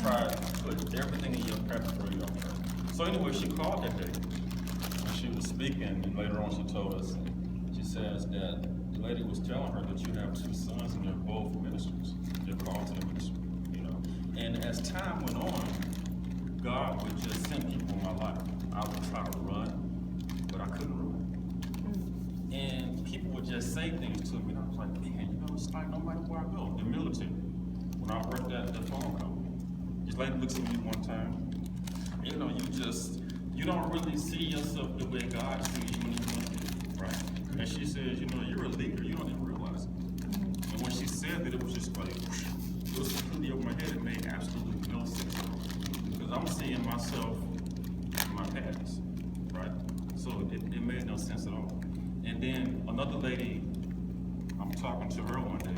try to put everything in your preparatory on her. So anyway, she called that day, and she was speaking, and later on she told us, she says that the lady was telling her that you have two sons and they're both ministers. They're called to the ministry, you know. And as time went on, God would just send people in my life. I would try to run, but I couldn't run. And people would just say things to me, and I was like, man, you know, it's like no matter where I go, the military, when I worked at the phone company, this lady looks at me one time, you know, you don't really see yourself the way God sees you when you want to, right? And she says, you know, you're a leader, you don't even realize it. And when she said that, it was just like, it was completely over my head. It made absolutely no sense at all. Because I'm seeing myself in my past, right? So it made no sense at all. And then another lady, I'm talking to her one day,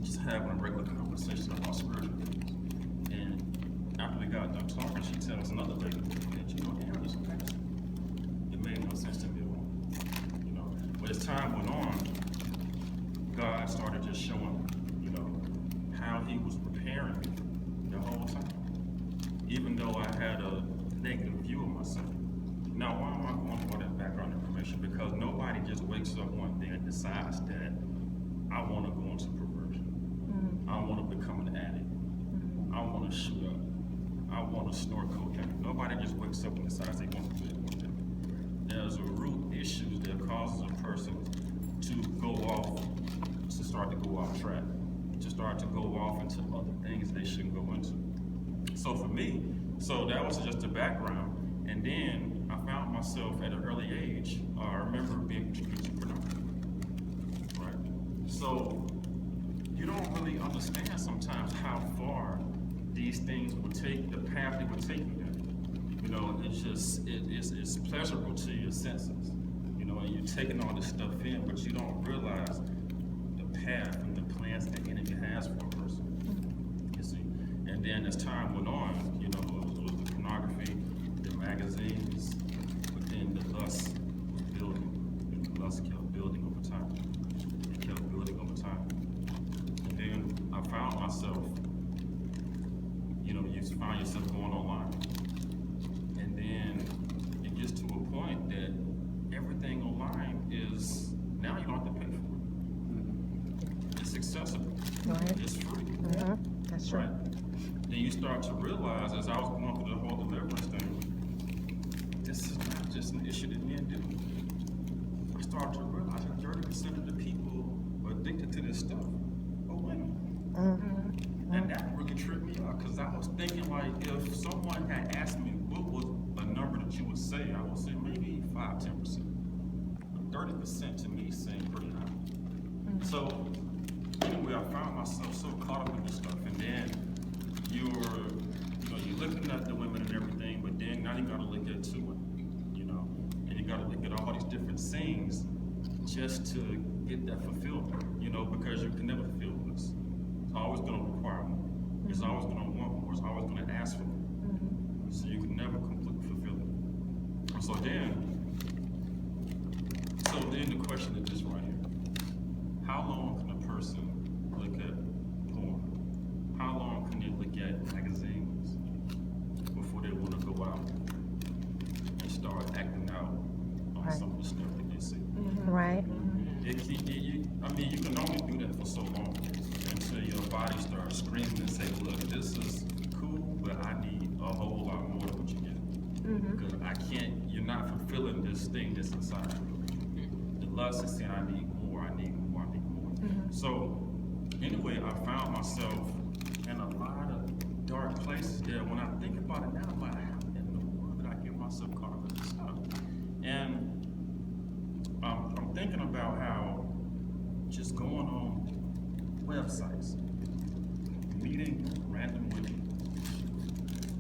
just having a regular conversation about spiritual things. And after we got done talking, she tells another lady, that you know, Aaron is a pastor. It made no sense to me at all. You know, but as time went on, God started just showing me, you know, how he was preparing me the whole time. Even though I had a negative view of myself. Now, why am I going for that background information? Because nobody just wakes up one day and decides that I want to go into perversion. I want to become an addict. I want to shoot up. I want to snort cocaine. Nobody just wakes up and decides they want to do it one day. There's a root issue that causes a person to go off, to start to go off track, to start to go off into other things they shouldn't go into. So for me, so that was just the background. And then I found myself at an early age, I remember being introduced to pornography, right? So you don't really understand sometimes how far these things will take, the path they will take you down. You know, it's just, it's pleasurable to your senses. You know, and you're taking all this stuff in, but you don't realize the path and the plans the enemy has for a person, you see. And then as time went on, you know, it was the pornography, the magazines, but then the lust was building. And the lust kept building over time. It kept building over time. And then I found myself, you know, you find yourself going online. And then it gets to a point that everything online is, now you don't have to pay for it. It's accessible. Right. It's free. That's true. Right? Then you start to realize, as I was going through the whole deliverance thing, this is not just an issue that men do. I started to realize that 30% of the people addicted to this stuff are women. And that really tripped me out, because I was thinking, like, if someone had asked me what was a number that you would say, I would say maybe 5-10%. But 30% to me seemed pretty high. So anyway, I found myself so caught up in this stuff, and then you're looking at the women and everything, but then now you gotta look at two women, you know, and you gotta look at all these different scenes just to get that fulfillment, you know, because you can never fulfill this. It's always gonna require more. It's always gonna want more. It's always gonna ask for more. So you can never completely fulfill it. So then the question is this right here. How long can a person look at porn? How long can they look at magazines before they want to go out and start acting out on some of the stuff that they see? Right. You can only do that for so long until your body starts screaming and say, look, this is cool, but I need a whole lot more than what you get. Because you're not fulfilling this thing that's inside you. The lust is saying, I need more, I need more, I need more. So anyway, I found myself in a lot of dark places there. When I think about it now, I'm like, how in the world did I get myself caught up in this stuff? And I'm thinking about how just going on websites, meeting random women,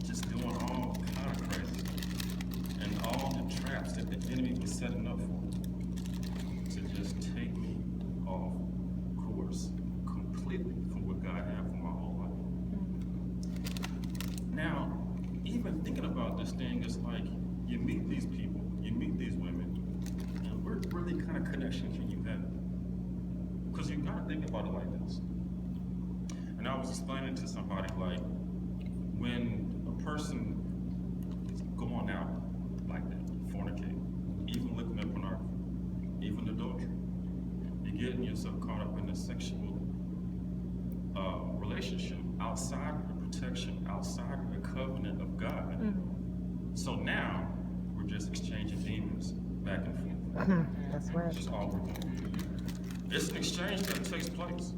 just doing all kind of crazy, and all the traps that the enemy was setting up for me to just take me off course completely from what God had for my whole life. Now, even thinking about this thing, it's like you meet these people, you meet these women, and what really kind of connection can you have? Because you gotta think about it like this. And I was explaining to somebody, like, person is going out like that, fornicating, even looking at pornography, even adultery, you're getting yourself caught up in a sexual relationship outside of the protection, outside of the covenant of God. So now we're just exchanging demons back and forth. That's right. That's all we're doing. It's an exchange that takes place.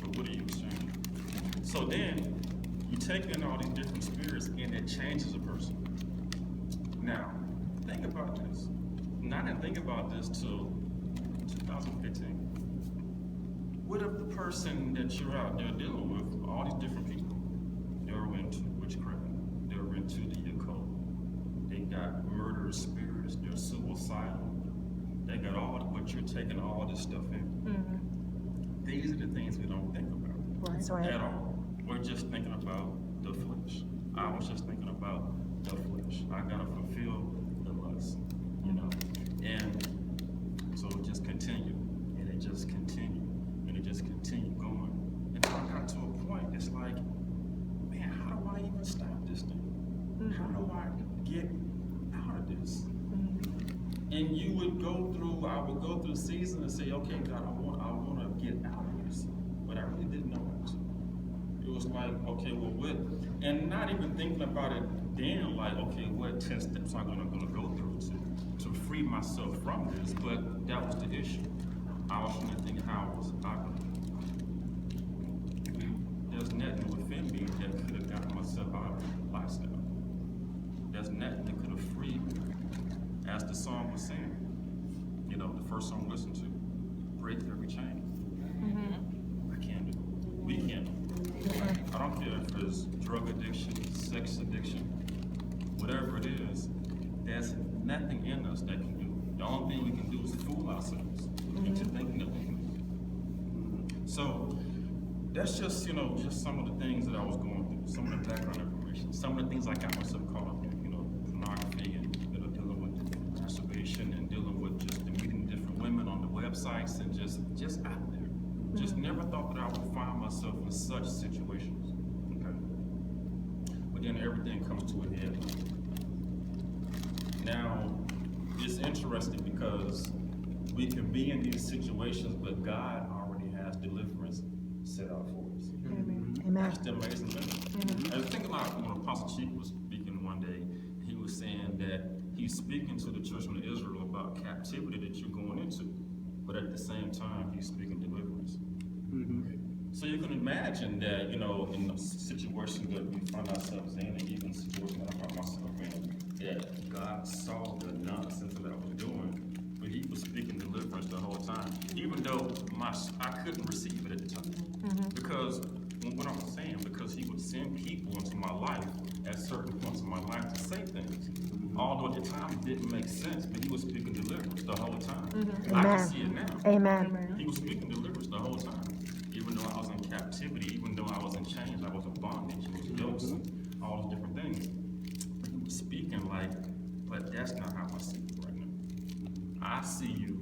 But what are you exchanging? So then you take in all these different spirits and it changes a person. Now, think about this. And I didn't think about this till 2015. What if the person that you're out there dealing with, all these different people, they're into witchcraft, they're into the occult, they got murderous spirits, they're suicidal, they got all, but you're taking all this stuff in. These are the things we don't think about That's right. at all. We're just thinking about the flesh. I was just thinking about the flesh. I gotta fulfill the lust, you know. And so it just continued, and it just continued, and it just continued going. And I got to a point, it's like, man, how do I even stop this thing? How do I get out of this? And you would go through, I would go through seasons and say, okay, God, I want to get out of this. But I really didn't know how to. It was like, okay, well, what? And not even thinking about it then, like, okay, what 10 steps am I going to go through to free myself from this? But that was the issue. I was trying to think how I was operating. There's nothing within me that could have gotten myself out of the lifestyle. There's nothing that could have freed me. As the song was saying, you know, the first song we listened to, break every chain. I can't do it. We can't do it. I don't care if it's drug addiction, sex addiction, whatever it is, there's nothing in us that can do it. The only thing we can do is fool ourselves into thinking that we can do it. So that's just, you know, just some of the things that I was going through, some of the background information, some of the things I got myself caught up in, you know, pornography and, you know, dealing with masturbation and dealing with just meeting different women on the websites and just out there. Just never thought that I would find myself in such situations. Okay. But then everything comes to a head. Now, it's interesting because we can be in these situations, but God already has deliverance set out for us. Amen. That's the amazing thing. I was thinking about when Apostle Chief was speaking one day, he was saying that he's speaking to the children of Israel about captivity that you're going into, but at the same time, he's speaking deliverance. So you can imagine that, you know, in the situation that we find ourselves in, and even the situation that I found myself in, that God saw the nonsense that I was doing, but he was speaking deliverance the whole time, even though I couldn't receive it at the time. Because, what I'm saying, because he would send people into my life at certain points in my life to say things. Although at the time it didn't make sense, but he was speaking deliverance the whole time. I can see it now. Amen. He was speaking deliverance the whole time. Even though I was in captivity, even though I was in chains, I was in bondage, it was yokes, and all those different things. But he was speaking like, but that's not how I see you right now. I see you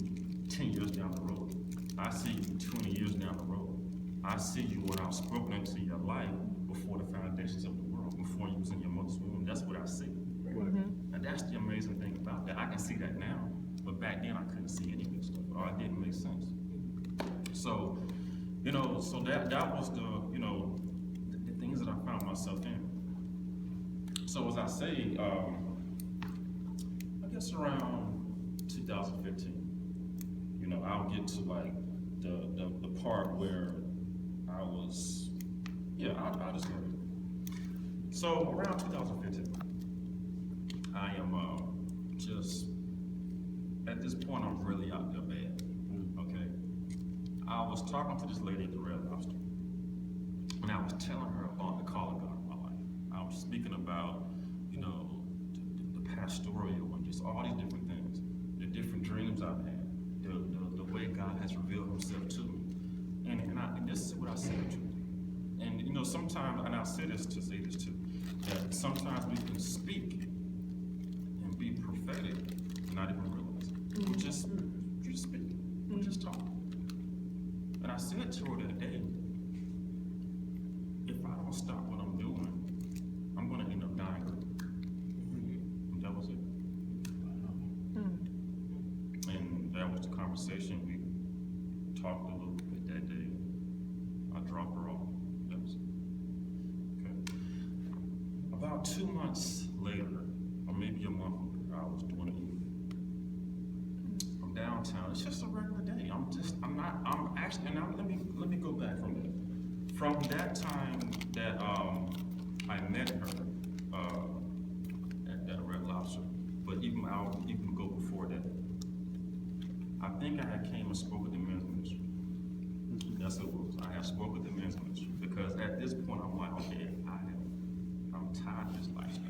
10 years down the road. I see you 20 years down the road. I see you what I've spoken into your life before the foundations of the world, before you was in your mother's womb. That's what I see. And that's the amazing thing about that. I can see that now, but back then I couldn't see any of this stuff, or it didn't make sense. So, you know, so that was the, you know, the things that I found myself in. So as I say, I guess around 2015, you know, I'll get to like the part where I was, I'll just go ahead. So around 2015, I am just, at this point, I'm really out there bad, okay? I was talking to this lady at the Red Lobster, and I was telling her about the call of God in my life. I was speaking about, you know, the pastoral and just all these different things, the different dreams I've had, the way God has revealed himself to me. And this is what I said to her. And, you know, sometimes, and I'll say this too, that sometimes we can speak and be prophetic and not even realize it. We're just speaking. We're just talking. And I said to her that day, if I don't stop what I'm doing, I'm going to end about 2 months later, or maybe a month later, I was doing it from downtown. It's just a regular day. I'm actually, and let me go back from that. From that time that I met her at a Red Lobster, but I'll even go before that. I think I had came and spoke at the men's ministry. That's what it was. I had spoke at the men's ministry because at this point I'm like, okay, I'm tired of this lifestyle.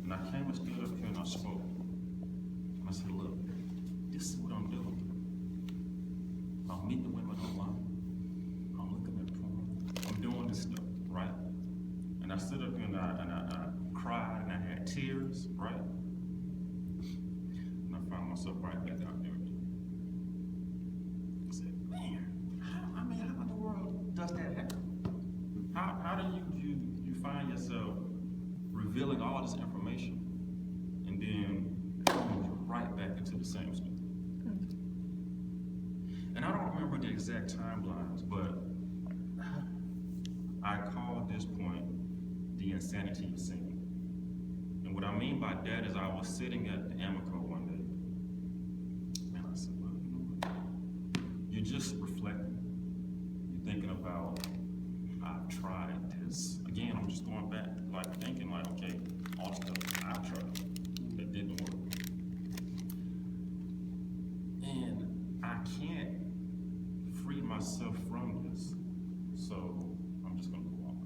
And I came and stood up here and I spoke. And I said, look, this is what I'm doing. I'm meeting the women online. I'm looking at porn. I'm doing this stuff, right? And I stood up here and I cried and I had tears, right? And I found myself right back out there. I said, man, how in the world does that happen? How do you find yourself revealing all this information and then going right back into the same stuff? And I don't remember the exact timelines, but I call this point the insanity of sin. And what I mean by that is I was sitting at the Amico one day, and I said, well, you know what? You're just reflecting. You're thinking about, I've tried this. Again, I'm just going back, like thinking like, okay, all the stuff I've tried that didn't work. And I can't free myself from this. So I'm just gonna go on.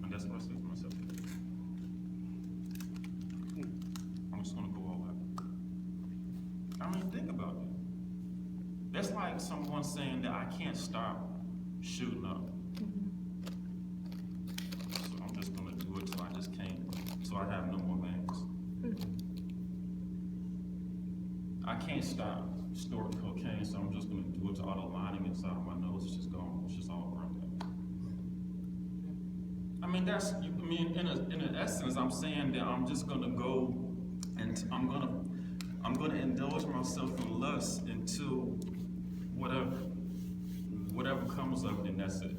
And that's what I said to myself. I'm just gonna go all out. I mean, think about it. That's like someone saying that I can't stop shooting up. So I'm just gonna do it till I just can't, so I have no more veins. I can't stop storing cocaine, so I'm just gonna do it till all the lining inside of my nose is just gone. It's just all burned out. I mean, in essence, I'm saying that I'm just gonna go and I'm gonna indulge myself in lust until whatever comes of it, and that's it.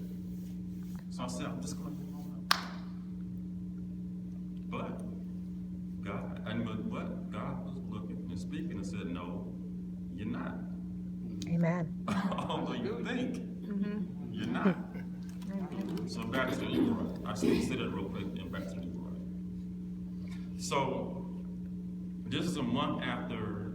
So I said, I'm just gonna go on out. But God was looking and speaking and said, no, you're not. Amen. Although you think you're not. So back to the Deliverance. I still said it real quick and back to the Deliverance. So this is a month after